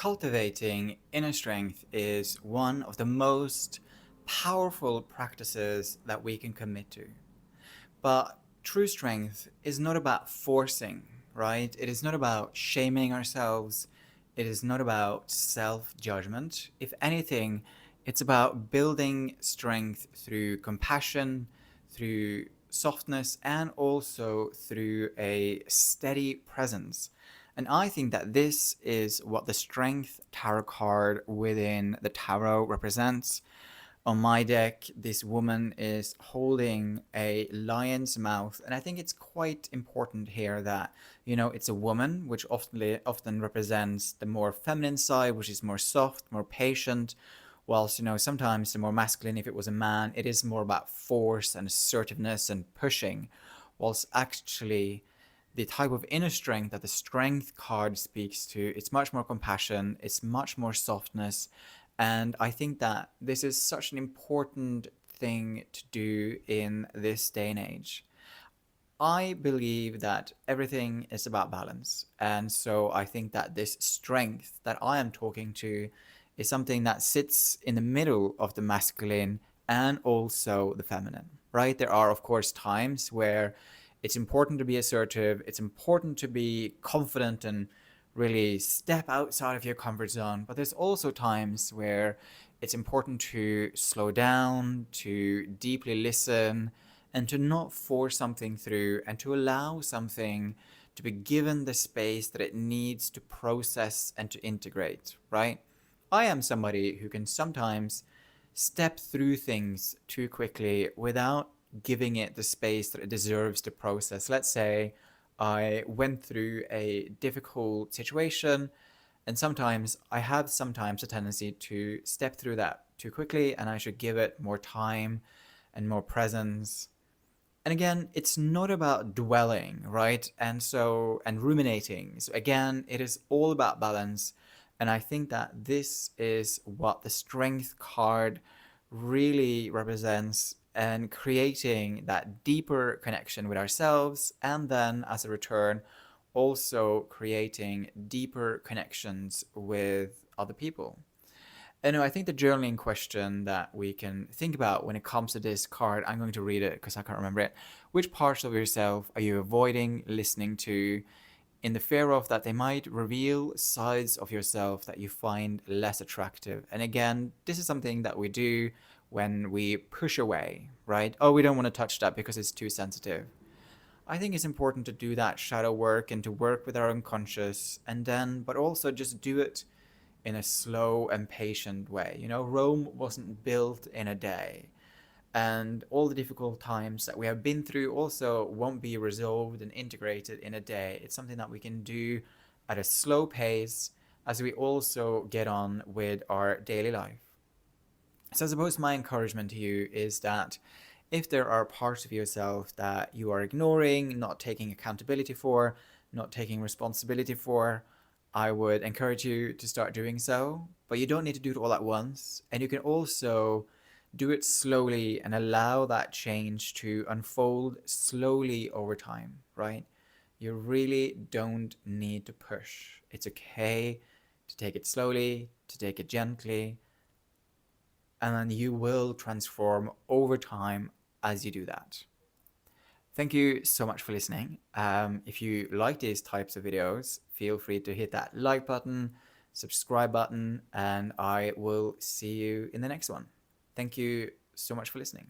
Cultivating inner strength is one of the most powerful practices that we can commit to. But true strength is not about forcing, right? It is not about shaming ourselves. It is not about self-judgment. If anything, it's about building strength through compassion, through softness, and also through a steady presence. And I think that this is what the Strength Tarot card within the Tarot represents. On my deck, this woman is holding a lion's mouth, and I think it's quite important here that it's a woman, which often represents the more feminine side, which is more soft, more patient, whilst sometimes the more masculine, if it was a man, it is more about force and assertiveness and pushing, whilst actually the type of inner strength that the Strength card speaks to, it's much more compassion, it's much more softness. And I think that this is such an important thing to do in this day and age. I believe that everything is about balance. And so I think that this strength that I am talking to is something that sits in the middle of the masculine and also the feminine, right? There are, of course, times where it's important to be assertive, it's important to be confident and really step outside of your comfort zone. But there's also times where it's important to slow down, to deeply listen, and to not force something through and to allow something to be given the space that it needs to process and to integrate, right? I am somebody who can sometimes step through things too quickly without giving it the space that it deserves to process. Let's say I went through a difficult situation, and sometimes I have a tendency to step through that too quickly, and I should give it more time and more presence. And again, it's not about dwelling, right? And ruminating. So again, it is all about balance. And I think that this is what the Strength card really represents, and creating that deeper connection with ourselves, and then as a return, also creating deeper connections with other people. And I think the journaling question that we can think about when it comes to this card, I'm going to read it because I can't remember it. Which parts of yourself are you avoiding listening to in the fear of that they might reveal sides of yourself that you find less attractive? And again, this is something that we do when we push away, right? Oh, we don't want to touch that because it's too sensitive. I think it's important to do that shadow work and to work with our unconscious, and then, but also just do it in a slow and patient way. Rome wasn't built in a day. And all the difficult times that we have been through also won't be resolved and integrated in a day. It's something that we can do at a slow pace as we also get on with our daily life. So I suppose my encouragement to you is that if there are parts of yourself that you are ignoring, not taking accountability for, not taking responsibility for, I would encourage you to start doing so. But you don't need to do it all at once. And you can also do it slowly and allow that change to unfold slowly over time, right? You really don't need to push. It's okay to take it slowly, to take it gently, and then you will transform over time as you do that. Thank you so much for listening. If you like these types of videos, feel free to hit that like button, subscribe button, and I will see you in the next one. Thank you so much for listening.